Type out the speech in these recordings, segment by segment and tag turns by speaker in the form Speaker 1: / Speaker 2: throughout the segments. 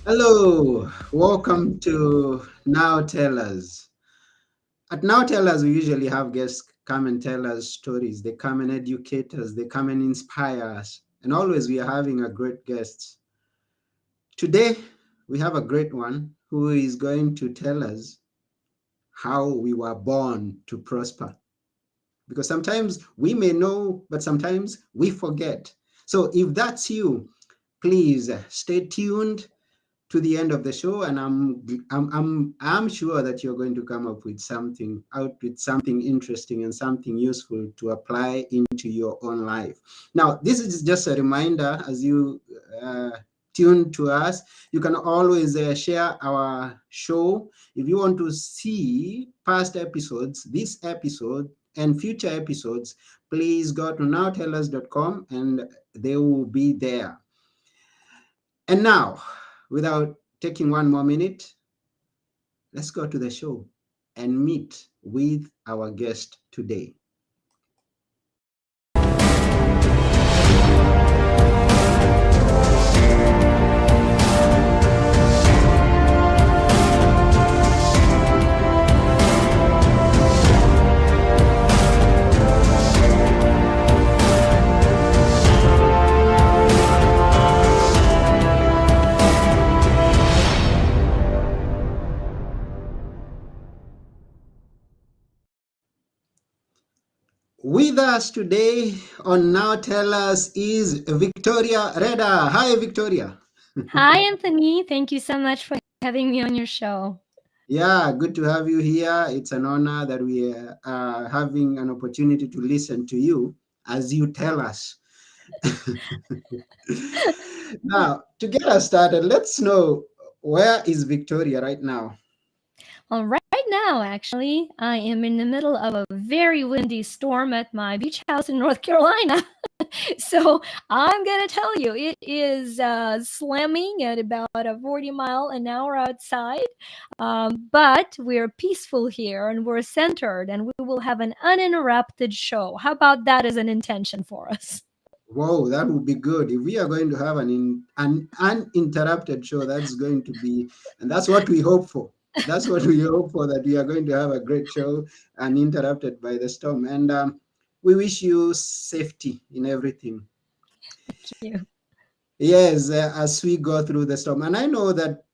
Speaker 1: Hello, welcome to Now Tell Us. At Now Tell Us, we usually have guests come and tell us stories. They come and educate us, they come and inspire us. And always we are having a great guest. Today, we have a great one who is going to tell us how we were born to prosper. Because sometimes we may know, but sometimes we forget. So if that's you, please stay tuned to the end of the show, and I'm sure that you're going to come up with something interesting and something useful to apply into your own life. Now, this is just a reminder as you uh, tune to us. You can always share our show. If you want to see past episodes, this episode and future episodes, please go to nowtellus.com and they will be there. And now, without taking one more minute, let's go to the show and meet with our guest today. With us today on Now Tell Us is Victoria Rader. Hi, Victoria.
Speaker 2: Hi, Anthony. Thank you so much for having me on your show.
Speaker 1: Yeah, good to have you here. It's an honor that we are having an opportunity to listen to you as you tell us. Now, to get us started, let's know, where is Victoria right now?
Speaker 2: Well, right now, actually, I am in the middle of a very windy storm at my beach house in North Carolina. So I'm going to tell you, it is slamming at about a 40 mile an hour outside. But we're peaceful here and we're centered and we will have an uninterrupted show. How about that as an intention for us?
Speaker 1: Whoa, that would be good. If we are going to have an uninterrupted show, that's going to be, and that's what we hope for. That's what we hope for, that we are going to have a great show uninterrupted by the storm. And we wish you safety in everything.
Speaker 2: Thank you.
Speaker 1: Yes, as we go through the storm. And I know that,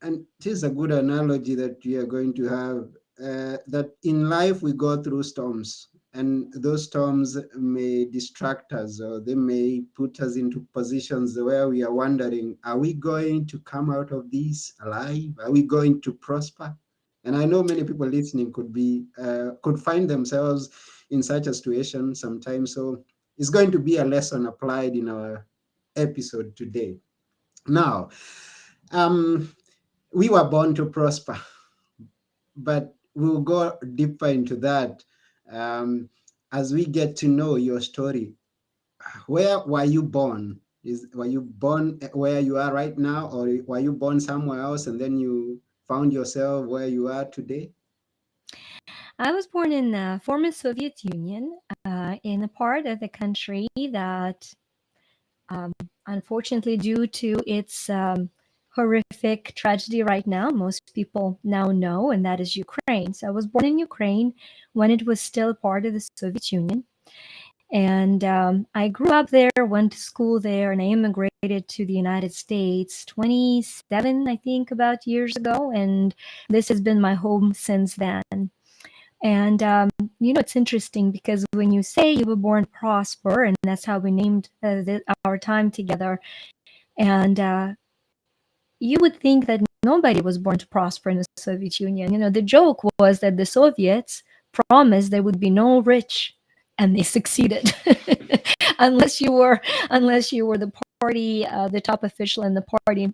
Speaker 1: and it is a good analogy that we are going to have, that in life we go through storms, and those storms may distract us, or they may put us into positions where we are wondering, are we going to come out of this alive? Are we going to prosper? And I know many people listening could find themselves in such a situation sometimes. So it's going to be a lesson applied in our episode today. Now, um, we were born to prosper, but we'll go deeper into that as we get to know your story. Where were you born? Were you born where you are right now, or were you born somewhere else and then you found yourself where you are today?
Speaker 2: I was born in the former Soviet Union, in a part of the country that, um, unfortunately, due to its horrific tragedy right now, most people now know, and that is Ukraine. So I was born in Ukraine when it was still part of the Soviet Union. And I grew up there, went to school there, and I immigrated to the United States 27, I think, about years ago. And this has been my home since then. And it's interesting because when you say you were born to prosper, and that's how we named our time together, and you would think that nobody was born to prosper in the Soviet Union. The joke was that the Soviets promised there would be no rich, and they succeeded. unless you were unless you were the party, the top official in the party,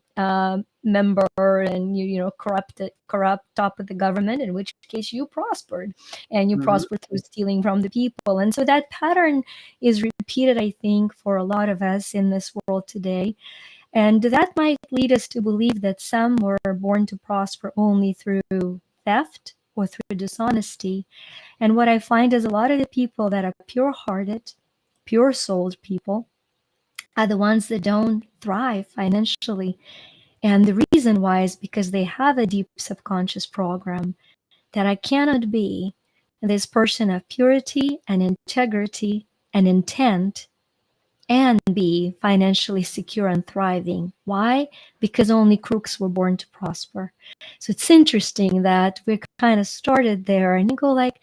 Speaker 2: member, and corrupt top of the government, in which case you prospered, and you
Speaker 1: Mhm.
Speaker 2: prospered through stealing from the people. And so that pattern is repeated, I think, for a lot of us in this world today. And that might lead us to believe that some were born to prosper only through theft or through dishonesty. And what I find is a lot of the people that are pure hearted, pure souled people are the ones that don't thrive financially. And the reason why is because they have a deep subconscious program that I cannot be this person of purity and integrity and intent and be financially secure and thriving. Why? Because only crooks were born to prosper. So it's interesting that we kind of started there and you go like,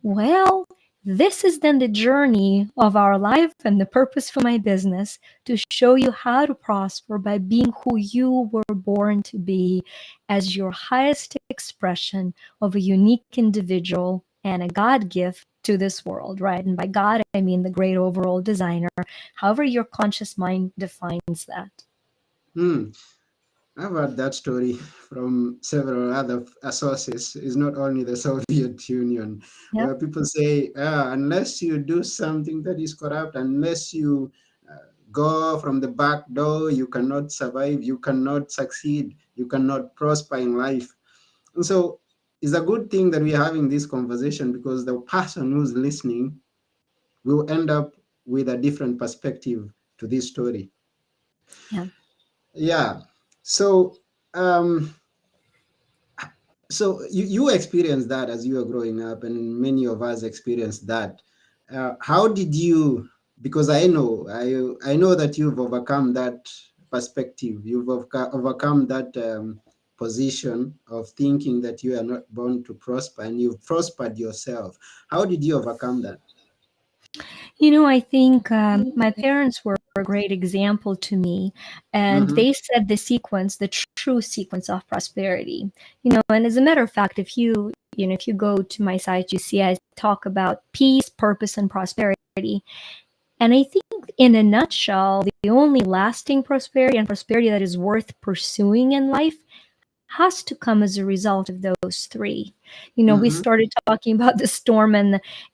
Speaker 2: well, this is then the journey of our life and the purpose for my business to show you how to prosper by being who you were born to be as your highest expression of a unique individual and a God gift to this world, right? And by God, I mean the great overall designer, however your conscious mind defines that.
Speaker 1: Hmm. I've heard that story from several other sources. It's not only the Soviet Union,
Speaker 2: Yep.
Speaker 1: where people say, unless you do something that is corrupt, unless you go from the back door, you cannot survive, you cannot succeed, you cannot prosper in life. And so it's a good thing that we're having this conversation because the person who's listening will end up with a different perspective to this story.
Speaker 2: Yeah.
Speaker 1: Yeah. So, um, so you experienced that as you were growing up, and many of us experienced that. How did you? Because I know that you've overcome that perspective. You've overcome that position of thinking that you are not born to prosper, and you've prospered yourself. How did you overcome that?
Speaker 2: I think my parents were a great example to me, and
Speaker 1: Mm-hmm.
Speaker 2: they set the sequence, the true sequence of prosperity. And as a matter of fact, if you go to my site, you see I talk about peace, purpose, and prosperity. And I think, in a nutshell, the only lasting prosperity and prosperity that is worth pursuing in life has to come as a result of those three. We
Speaker 1: Mm-hmm.
Speaker 2: started talking about the storm,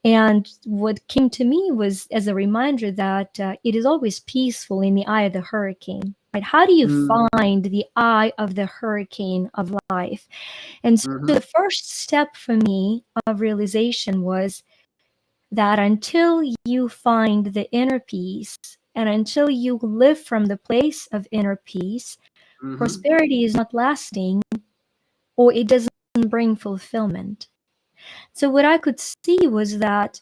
Speaker 2: and what came to me was as a reminder that it is always peaceful in the eye of the hurricane. Right? How do you find the eye of the hurricane of life? And so
Speaker 1: Mm-hmm.
Speaker 2: the first step for me of realization was that until you find the inner peace and until you live from the place of inner peace,
Speaker 1: Mm-hmm.
Speaker 2: prosperity is not lasting or it doesn't bring fulfillment. So, what I could see was that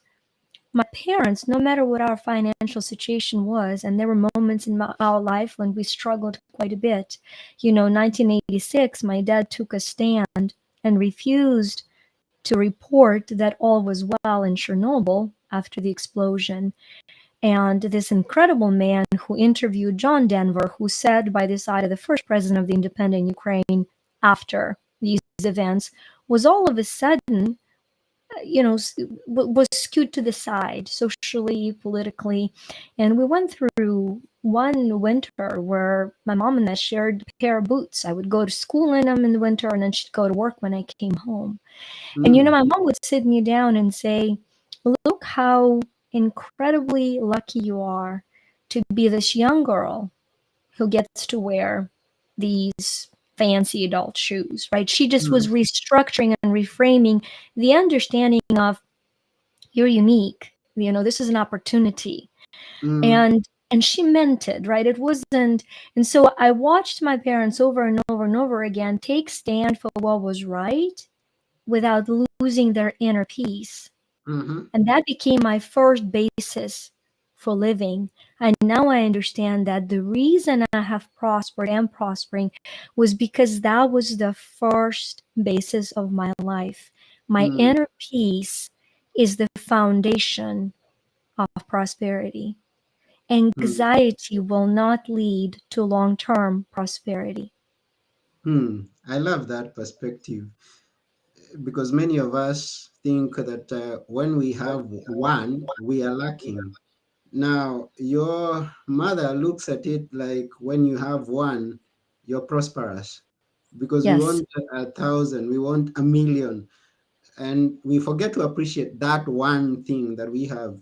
Speaker 2: my parents, no matter what our financial situation was, and there were moments in our life when we struggled quite a bit. 1986, my dad took a stand and refused to report that all was well in Chernobyl after the explosion. And this incredible man who interviewed John Denver, who said by the side of the first president of the independent Ukraine after these events, was all of a sudden, was skewed to the side socially, politically. And we went through one winter where my mom and I shared a pair of boots. I would go to school in them in the winter, and then she'd go to work when I came home. And
Speaker 1: Mm-hmm.
Speaker 2: my mom would sit me down and say, look how incredibly lucky you are to be this young girl who gets to wear these fancy adult shoes, right? She just was restructuring and reframing the understanding of you're unique. This is an opportunity.
Speaker 1: Mm-hmm.
Speaker 2: And she meant it, right? It wasn't. And so I watched my parents over and over and over again take stand for what was right without losing their inner peace.
Speaker 1: Mm-hmm.
Speaker 2: And that became my first basis for living. And now I understand that the reason I have prospered and prospering was because that was the first basis of my life. My
Speaker 1: Mm-hmm.
Speaker 2: inner peace is the foundation of prosperity. Anxiety will not lead to long term prosperity.
Speaker 1: Hmm. I love that perspective because many of us think that when we have one, we are lacking. Now, your mother looks at it like when you have one, you're prosperous because we
Speaker 2: Yes.
Speaker 1: want 1,000, we want 1,000,000, and we forget to appreciate that one thing that we have.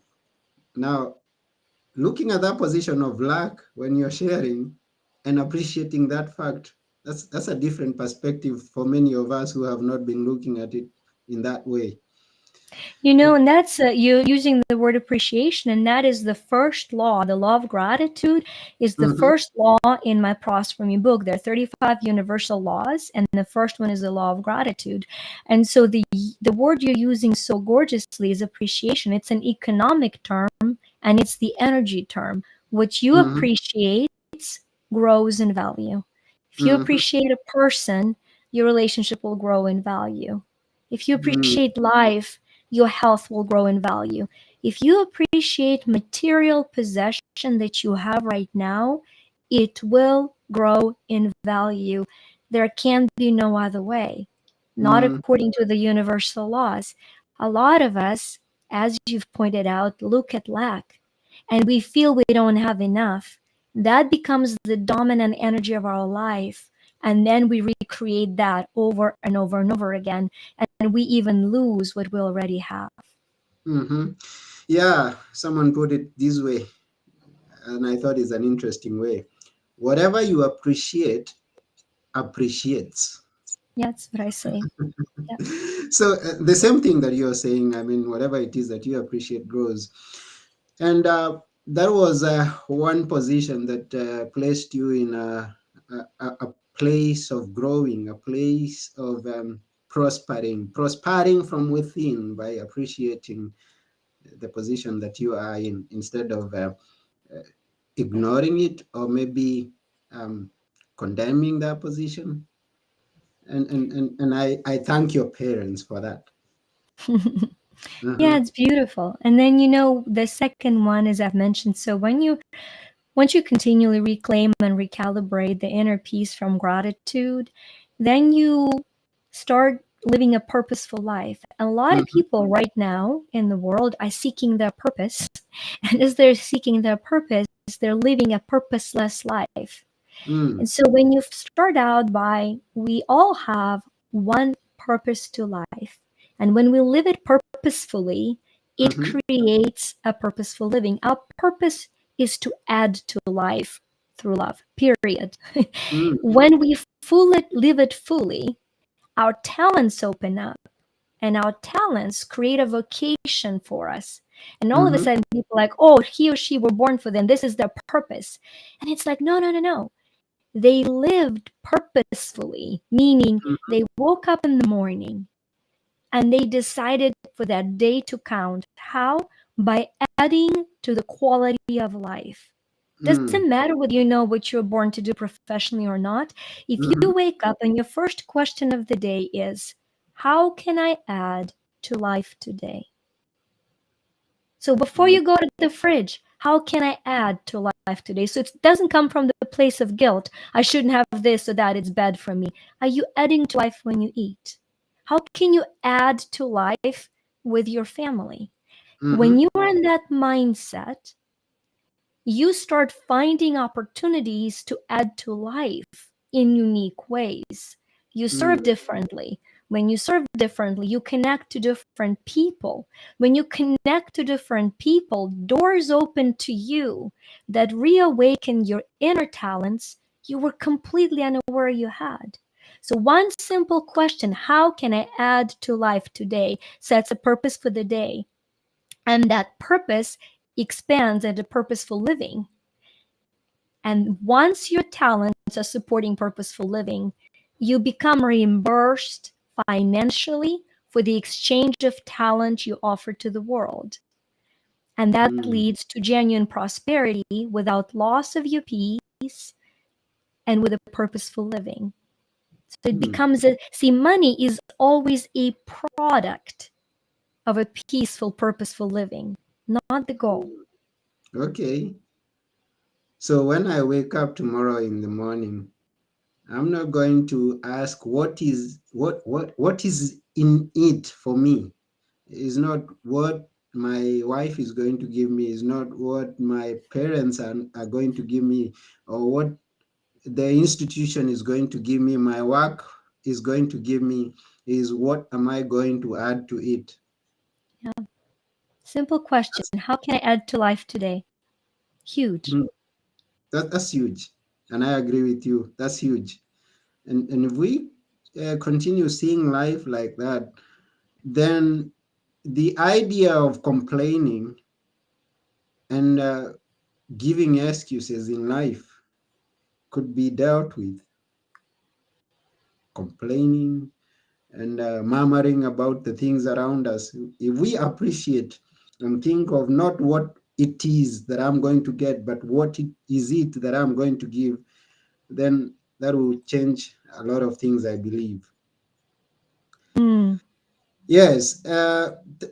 Speaker 1: Now, looking at that position of lack when you're sharing and appreciating that fact, that's a different perspective for many of us who have not been looking at it in that way.
Speaker 2: And that's you using the word appreciation, and that is the first law. The law of gratitude is the
Speaker 1: Mm-hmm,
Speaker 2: first law in my Prosper Me book. There are 35 universal laws, and the first one is the law of gratitude. And so the word you're using so gorgeously is appreciation. It's an economic term, and it's the energy term. What you
Speaker 1: mm-hmm,
Speaker 2: appreciate grows in value. If you
Speaker 1: mm-hmm,
Speaker 2: appreciate a person, your relationship will grow in value. If you
Speaker 1: mm,
Speaker 2: appreciate life, your health will grow in value. If you appreciate material possession that you have right now, it will grow in value. There can be no other way, not
Speaker 1: mm,
Speaker 2: according to the universal laws. A lot of us, as you've pointed out, look at lack and we feel we don't have enough. That becomes the dominant energy of our life. And then we recreate that over and over and over again. And we even lose what we already have.
Speaker 1: mm-hmm. Yeah, someone put it this way, and I thought it's an interesting way. Whatever you appreciate appreciates.
Speaker 2: Yeah, that's what I say. Yeah.
Speaker 1: So the same thing that you're saying, I mean, whatever it is that you appreciate grows. And that was one position that placed you in a place of growing, a place of prospering from within by appreciating the position that you are in instead of uh, ignoring it or maybe um, condemning that position. And I thank your parents for that.
Speaker 2: Yeah,
Speaker 1: Uh-huh.
Speaker 2: it's beautiful. And then the second one, as I've mentioned, so once you continually reclaim and recalibrate the inner peace from gratitude, then you start living a purposeful life. And a lot of
Speaker 1: Mm-hmm.
Speaker 2: people right now in the world are seeking their purpose. And as they're seeking their purpose, they're living a purposeless life.
Speaker 1: Mm,
Speaker 2: And so when you start out by, we all have one purpose to life. And when we live it purposefully, it
Speaker 1: mm-hmm.
Speaker 2: creates a purposeful living. Our purpose is to add to life through love, period.
Speaker 1: Mm,
Speaker 2: When we fully live it fully, our talents open up and our talents create a vocation for us. And all of a
Speaker 1: mm-hmm.
Speaker 2: sudden, people are like, oh, he or she were born for them. This is their purpose. And it's like, no, no, no, no. They lived purposefully, meaning
Speaker 1: Mm,
Speaker 2: they woke up in the morning and they decided for that day to count. How? By adding to the quality of life.
Speaker 1: mm,
Speaker 2: Doesn't matter whether you know what you're born to do professionally or not. If you
Speaker 1: mhm,
Speaker 2: wake up and your first question of the day is, how can I add to life today? So before
Speaker 1: mm,
Speaker 2: you go to the fridge, how can I add to life today? So it doesn't come from the place of guilt. I shouldn't have this or that. It's bad for me. Are you adding to life when you eat? How can you add to life with your family? When
Speaker 1: mhm,
Speaker 2: you are in that mindset, you start finding opportunities to add to life in unique ways. You
Speaker 1: mm,
Speaker 2: serve differently. When you serve differently, you connect to different people. When you connect to different people, doors open to you that reawaken your inner talents you were completely unaware you had. So, one simple question, how can I add to life today, sets a purpose for the day. And that purpose expands into purposeful living. And once your talents are supporting purposeful living, you become reimbursed financially for the exchange of talent you offer to the world. And that
Speaker 1: mm,
Speaker 2: leads to genuine prosperity without loss of your peace and with a purposeful living. So it
Speaker 1: mm,
Speaker 2: becomes money is always a product of a peaceful, purposeful living, not the goal.
Speaker 1: mm. Okay. So when I wake up tomorrow in the morning, I'm not going to ask what is in it for me. It's not what my wife is going to give me, it's not what my parents are going to give me, or what the institution is going to give me, my work is going to give me, is what am I going to add to it?
Speaker 2: Yeah. Simple question.
Speaker 1: That's,
Speaker 2: How can I add to life today? Huge.
Speaker 1: mm, that's huge. And I agree with you. That's huge. And if we continue seeing life like that, then the idea of complaining and giving excuses in life could be dealt with. Complaining and murmuring about the things around us. If we appreciate and think of not what it is that I'm going to get, but what it is it that I'm going to give, then that will change a lot of things, I believe.
Speaker 2: Mm.
Speaker 1: Yes,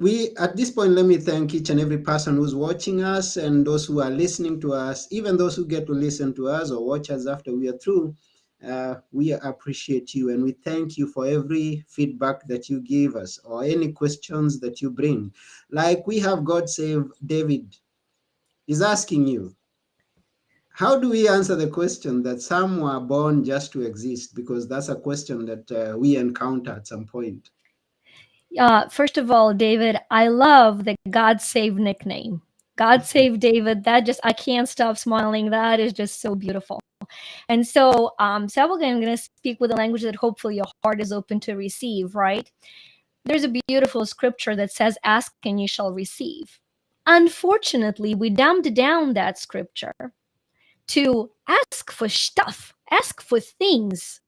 Speaker 1: we at this point, let me thank each and every person who's watching us and those who are listening to us, even those who get to listen to us or watch us after we are through. We appreciate you and we thank you for every feedback that you give us or any questions that you bring. Like we have God Save David is asking you, how do we answer the question that some were born just to exist? Because that's a question that we encounter at some point.
Speaker 2: First of all, David, I love the God Save nickname. God Save David. That just, I can't stop smiling. That is just so beautiful. And so, I'm going to speak with a language that hopefully your heart is open to receive, right? There's a beautiful scripture that says, ask and you shall receive. Unfortunately, we dumbed down that scripture to ask for stuff, ask for things,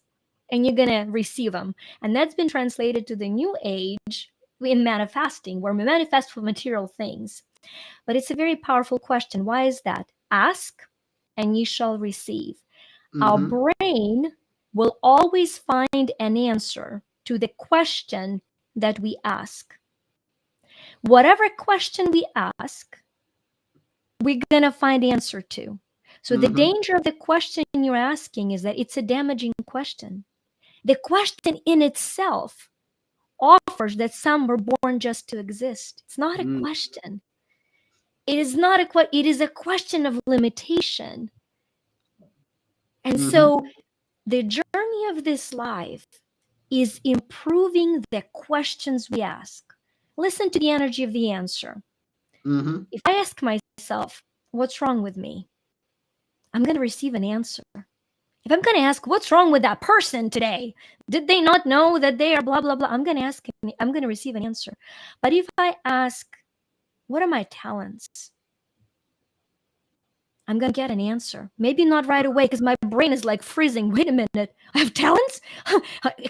Speaker 2: and you're going to receive them. And that's been translated to the new age in manifesting, where we manifest for material things. But it's a very powerful question. Why is that? Ask and you shall receive. Our
Speaker 1: Mm-hmm,
Speaker 2: brain will always find an answer to the question that we ask. Whatever question we ask, we're going to find answer to. So the
Speaker 1: mm-hmm,
Speaker 2: danger of the question you're asking is that it's a damaging question. The question in itself offers that some were born just to exist. It's not a
Speaker 1: mm,
Speaker 2: question. It is not it is a question of limitation. And
Speaker 1: mm-hmm,
Speaker 2: so the journey of this life is improving the questions we ask. Listen to the energy of the answer.
Speaker 1: mm-hmm.
Speaker 2: If I ask myself, what's wrong with me? I'm going to receive an answer. If I'm going to ask, what's wrong with that person today? Did they not know that they are blah, blah, blah? I'm going to receive an answer. But if I ask, what are my talents? I'm going to get an answer. Maybe not right away because my brain is like freezing. Wait a minute. I have talents?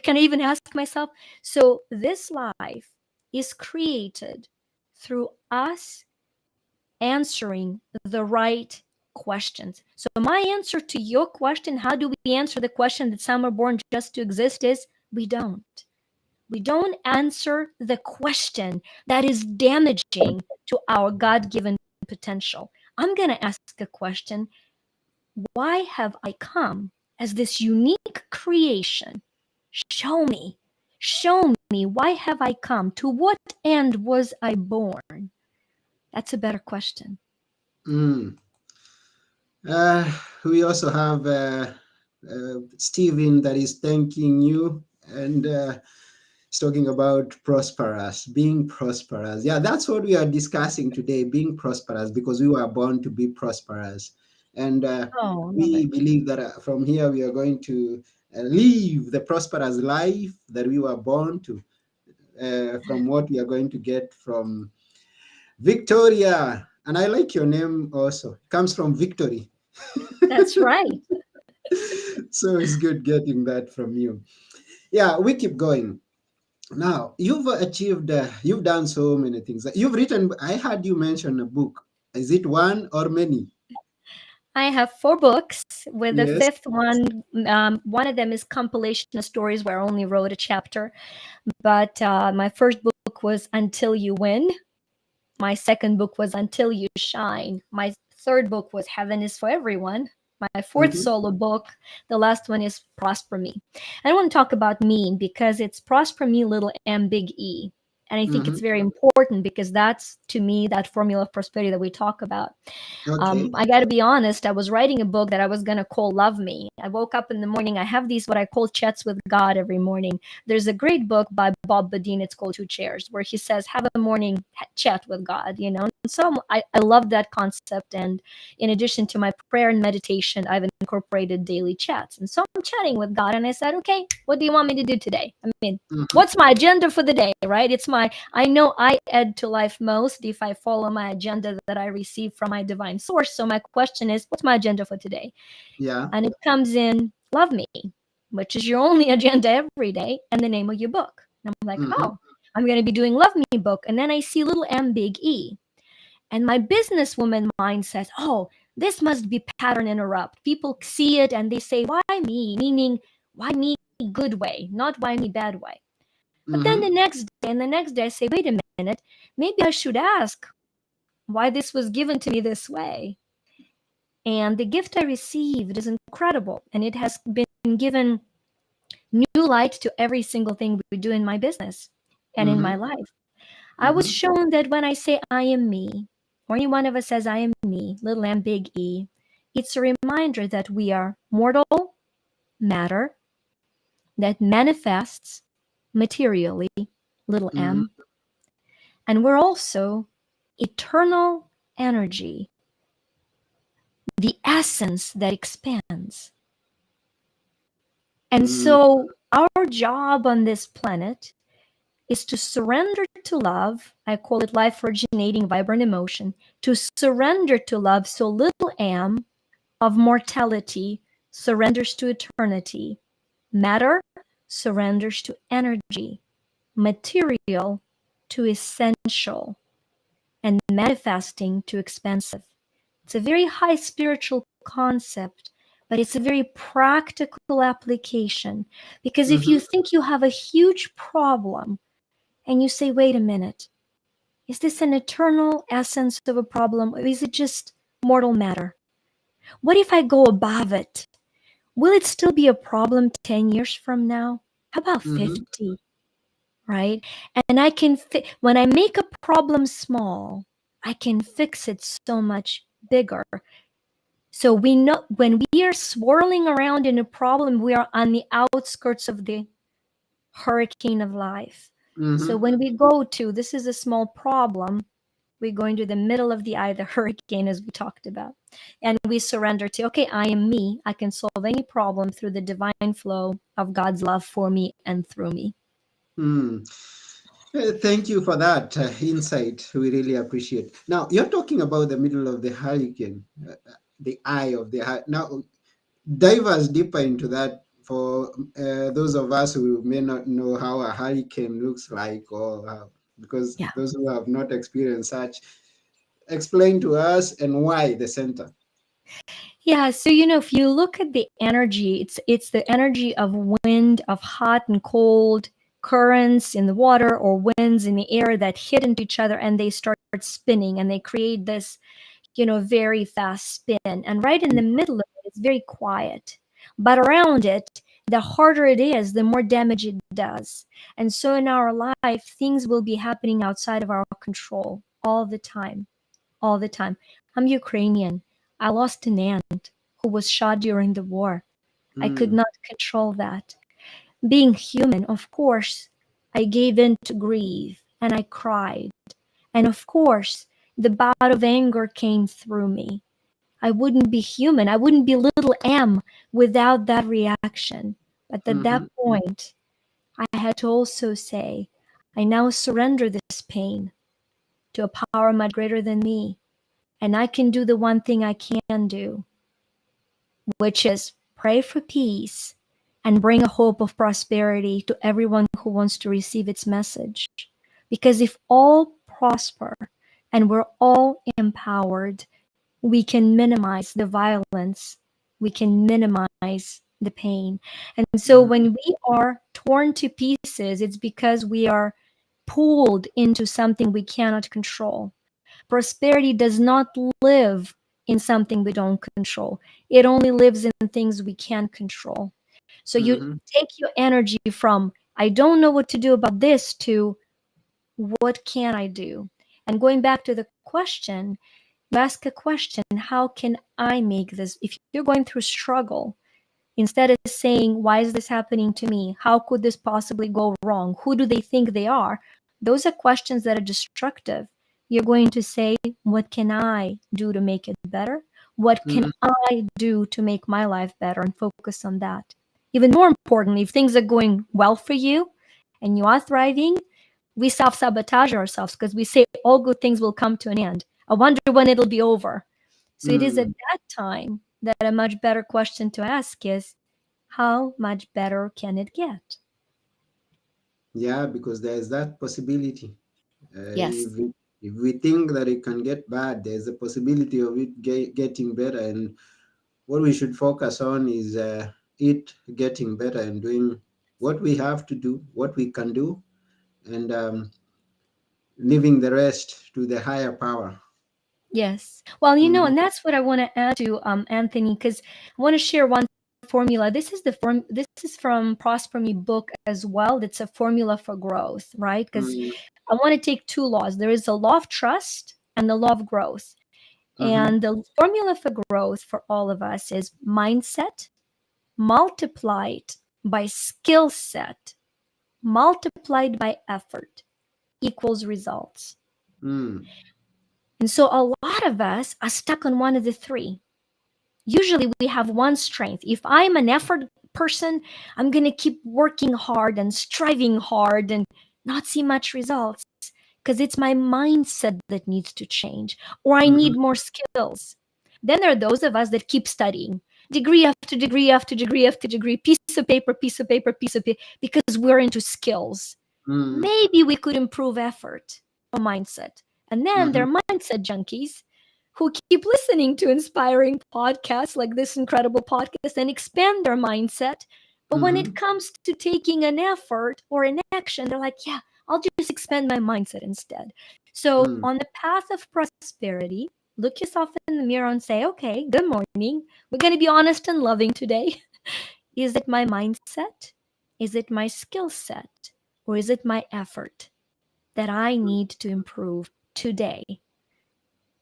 Speaker 2: Can I even ask myself? So this life is created through us answering the right questions. So my answer to your question, how do we answer the question that some are born just to exist, is we don't. We don't answer the question that is damaging to our God given potential. I'm going to ask a question: why have I come as this unique creation? Show me, why have I come? To what end was I born? That's a better question.
Speaker 1: Mm. Uh, we also have Stephen that is thanking you and he's talking about prosperous, being prosperous. Yeah, that's what we are discussing today, being prosperous, because we were born to be prosperous. And
Speaker 2: Oh, I love
Speaker 1: we
Speaker 2: it.
Speaker 1: believe that from here we are going to live the prosperous life that we were born to, from what we are going to get from Victoria. And I like your name also. It comes from victory.
Speaker 2: That's right.
Speaker 1: So it's good getting that from you. Yeah, we keep going. Now, you've achieved, you've done so many things. You've written, I heard you mention a book. Is it one or many?
Speaker 2: I have four books, with the
Speaker 1: Yes.
Speaker 2: fifth one of them is compilation of stories where I only wrote a chapter. But my first book was Until You Win. My second book was Until You Shine. My third book was Heaven is for Everyone. My fourth
Speaker 1: Mm-hmm.
Speaker 2: solo book, the last one, is Prosper Me. I want to talk about me because it's Prosper Me, little m, big E. And I think
Speaker 1: Mm-hmm.
Speaker 2: it's very important because that's, to me, that formula of prosperity that we talk about.
Speaker 1: Okay.
Speaker 2: I got to be honest, I was writing a book that I was going to call Love Me. I woke up in the morning. I have these, what I call chats with God every morning. There's a great book by Bob Badine. It's called Two Chairs, where he says, have a morning chat with God, you know? And so I love that concept. And in addition to my prayer and meditation, I've incorporated daily chats. And so I'm chatting with God and I said, okay, what do you want me to do today? I mean,
Speaker 1: Mm-hmm.
Speaker 2: what's my agenda for the day, right? It's I know I add to life most if I follow my agenda that I receive from my divine source. So my question is, what's my agenda for today?
Speaker 1: Yeah.
Speaker 2: And it comes in love me, which is your only agenda every day, and the name of your book. And I'm like,
Speaker 1: Mm-hmm.
Speaker 2: oh, I'm going to be doing love me book. And then I see little M big E. And my businesswoman mind says, oh, this must be pattern interrupt. People see it and they say, why me? Meaning, why me good way, not why me bad way. But then
Speaker 1: Mm-hmm.
Speaker 2: the next day and the next day, I say, wait a minute, maybe I should ask why this was given to me this way. And the gift I received is incredible. And it has been given new light to every single thing we do in my business and in my
Speaker 1: Mm-hmm.
Speaker 2: life. I was
Speaker 1: Mm-hmm.
Speaker 2: shown that when I say I am me, or any one of us says I am me, little m, big E, it's a reminder that we are mortal matter that manifests materially, little
Speaker 1: Mm-hmm.
Speaker 2: m, and we're also eternal energy, the essence that expands. And
Speaker 1: Mm-hmm.
Speaker 2: so our job on this planet is to surrender to love. I call it life originating vibrant emotion, to surrender to love so little am of mortality surrenders to eternity. Matter surrenders to energy, material to essential, and manifesting to expansive. It's a very high spiritual concept, but it's a very practical application. Because if
Speaker 1: Mm-hmm.
Speaker 2: you think you have a huge problem and you say, wait a minute, is this an eternal essence of a problem or is it just mortal matter? What if I go above it? Will it still be a problem 10 years from now? How about
Speaker 1: Mm-hmm.
Speaker 2: 50? Right? And I can, when I make a problem small, I can fix it so much bigger. So we know when we are swirling around in a problem, we are on the outskirts of the hurricane of life. So
Speaker 1: Mm-hmm.
Speaker 2: when we go to this is a small problem, we go into the middle of the eye of the hurricane, as we talked about. And we surrender to, okay, I am me. I can solve any problem through the divine flow of God's love for me and through me.
Speaker 1: Mm. Thank you for that insight. We really appreciate. Now, you're talking about the middle of the hurricane, the eye of the hurricane. Now, dive us deeper into that for those of us who may not know how a hurricane looks like, or because
Speaker 2: Yeah.
Speaker 1: those who have not experienced such, explain to us and why the center.
Speaker 2: Yeah, so if you look at the energy, it's the energy of wind, of hot and cold currents in the water or winds in the air that hit into each other and they start spinning and they create this, very fast spin. And right in the middle of it, it's very quiet. But around it, the harder it is, the more damage it does. And so in our life, things will be happening outside of our control all the time, all the time. I'm Ukrainian. I lost an aunt who was shot during the war. I could
Speaker 1: Mm,
Speaker 2: not control that. Being human, of course, I gave in to grief and I cried. And of course, the bout of anger came through me. I wouldn't be human. I wouldn't be little m without that reaction. But at that
Speaker 1: mm-hmm,
Speaker 2: point, I had to also say, I now surrender this pain to a power much greater than me. And I can do the one thing I can do, which is pray for peace and bring a hope of prosperity to everyone who wants to receive its message. Because if all prosper and we're all empowered, we can minimize the violence, we can minimize the pain. And so
Speaker 1: mm-hmm,
Speaker 2: when we are torn to pieces, it's because we are pulled into something we cannot control. Prosperity does not live in something we don't control. It only lives in things we can control. So you
Speaker 1: mm-hmm,
Speaker 2: take your energy from, I don't know what to do about this, to what can I do? And going back to the question, you ask a question, how can I make this? If you're going through struggle, instead of saying, why is this happening to me? How could this possibly go wrong? Who do they think they are? Those are questions that are destructive. You're going to say, what can I do to make it better? What can
Speaker 1: mm-hmm,
Speaker 2: I do to make my life better and focus on that? Even more importantly, if things are going well for you and you are thriving, we self sabotage ourselves because we say all good things will come to an end. I wonder when it'll be over. So it is at
Speaker 1: Mm.
Speaker 2: that time that a much better question to ask is, how much better can it get?
Speaker 1: Yeah, because there is that possibility.
Speaker 2: Yes.
Speaker 1: If we think that it can get bad, there's a possibility of it getting better. And what we should focus on is it getting better and doing what we have to do, what we can do, and leaving the rest to the higher power.
Speaker 2: Yes. Well,
Speaker 1: Mhm.
Speaker 2: and that's what I want to add to Anthony, because I want to share one formula. This is from Prosper Me book as well. It's a formula for growth, right? Because
Speaker 1: Mm.
Speaker 2: I want to take two laws. There is a law of trust and the law of growth.
Speaker 1: Uh-huh.
Speaker 2: And the formula for growth for all of us is mindset multiplied by skill set multiplied by effort equals results.
Speaker 1: Mm.
Speaker 2: And so a lot of us are stuck on one of the three. Usually we have one strength. If I'm an effort person, I'm going to keep working hard and striving hard and not see much results because it's my mindset that needs to change, or I
Speaker 1: Mm-hmm.
Speaker 2: need more skills. Then there are those of us that keep studying, degree after degree after degree after degree, piece of paper, piece of paper, piece of paper, because we're into skills.
Speaker 1: Mm.
Speaker 2: Maybe we could improve effort or mindset. And then
Speaker 1: Mm-hmm.
Speaker 2: there are mindset junkies who keep listening to inspiring podcasts like this incredible podcast and expand their mindset. But when it
Speaker 1: Mm-hmm.
Speaker 2: comes to taking an effort or an action, they're like, yeah, I'll just expand my mindset instead. So,
Speaker 1: Mm.
Speaker 2: on the path of prosperity, look yourself in the mirror and say, okay, good morning. We're going to be honest and loving today. Is it my mindset? Is it my skill set? Or is it my effort that I need to improve today?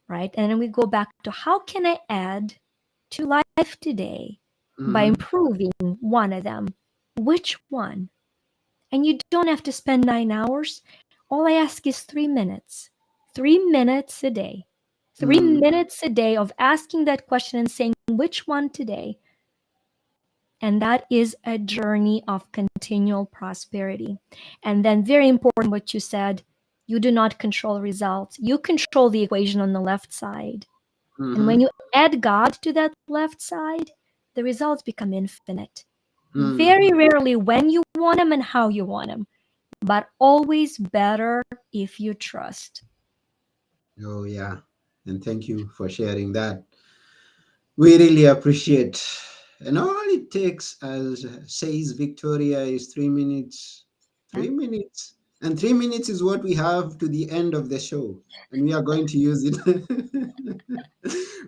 Speaker 2: Right? And then we go back to how can I add to life today by
Speaker 1: Mm-hmm.
Speaker 2: improving one of them? Which one? And you don't have to spend 9 hours. All I ask is 3 minutes. 3 minutes a day. Three
Speaker 1: Mm.
Speaker 2: minutes a day of asking that question and saying, which one today? And that is a journey of continual prosperity. And then, very important, what you said, you do not control results, you control the equation on the left side. And when
Speaker 1: Mm-hmm.
Speaker 2: you add God to that left side, the results become infinite.
Speaker 1: Mm.
Speaker 2: Very rarely when you want them and how you want them, but always better if you trust.
Speaker 1: Oh, yeah. And thank you for sharing that. We really appreciate. And all it takes, as says Victoria, is 3 minutes.
Speaker 2: Yeah.
Speaker 1: 3 minutes. And 3 minutes is what we have to the end of the show. And we are going to use it.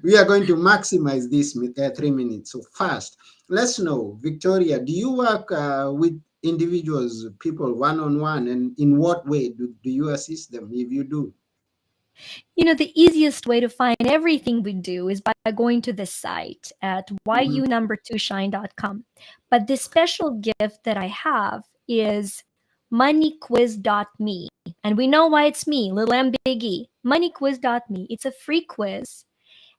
Speaker 1: We are going to maximize this 3 minutes. So, fast. Let's know, Victoria, do you work with individuals, people one on one? And in what way do you assist them if you do?
Speaker 2: The easiest way to find everything we do is by going to the site at
Speaker 1: Mm-hmm.
Speaker 2: yu2shine.com. But the special gift that I have is moneyquiz.me. And we know why it's me, little M big E. Moneyquiz.me. It's a free quiz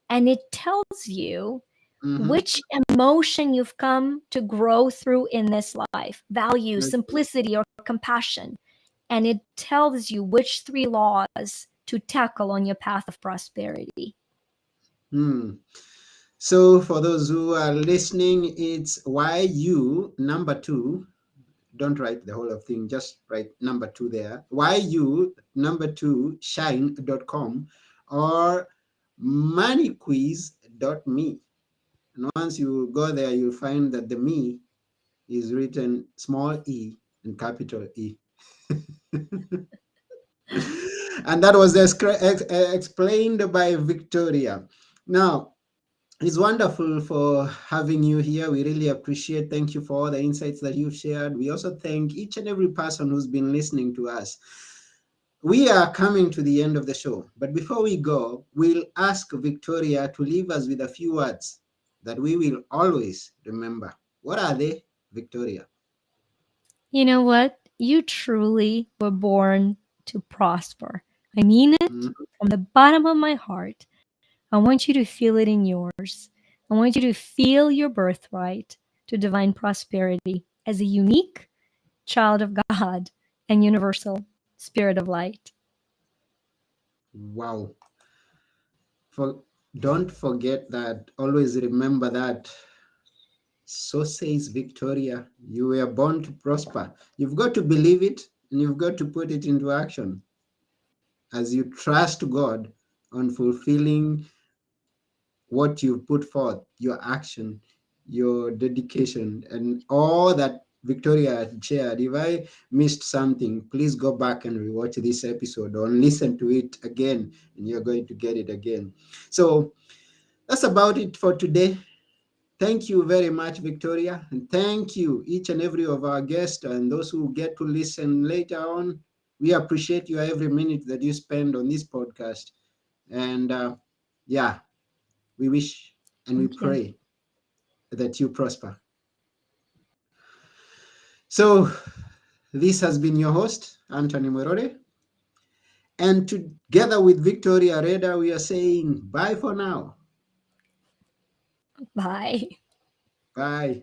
Speaker 2: and it tells you
Speaker 1: Mm-hmm.
Speaker 2: which emotion you've come to grow through in this life, value,
Speaker 1: Okay.
Speaker 2: simplicity, or compassion. And it tells you which three laws to tackle on your path of prosperity.
Speaker 1: Hmm. So for those who are listening, it's YU number two. Don't write the whole of thing, just write number two there. YU number two shine.com or moneyquiz.me. And once you go there, you'll find that the me is written small e and capital E. And that was explained by Victoria. Now, it's wonderful for having you here. We really appreciate. Thank you for all the insights that you've shared. We also thank each and every person who's been listening to us. We are coming to the end of the show, but before we go, we'll ask Victoria to leave us with a few words that we will always remember. What are they, Victoria?
Speaker 2: You know what? You truly were born to prosper. I mean it
Speaker 1: Mhm.
Speaker 2: from the bottom of my heart. I want you to feel it in yours. I want you to feel your birthright to divine prosperity as a unique child of God and universal spirit of light.
Speaker 1: Wow. For don't forget that. Always remember that. So says Victoria, you were born to prosper. You've got to believe it and you've got to put it into action as you trust God on fulfilling what you put forth, your action, your dedication, and all that Victoria had shared. If I missed something, please go back and rewatch this episode or listen to it again, and you're going to get it again. So that's about it for today. Thank you very much, Victoria. And thank you, each and every of our guests and those who get to listen later on. We appreciate you every minute that you spend on this podcast. And yeah, we wish and we
Speaker 2: Thank you.
Speaker 1: pray that you prosper. So, this has been your host, Anthony Morore. And together with Victoria Rader, we are saying bye for now.
Speaker 2: Bye.
Speaker 1: Bye.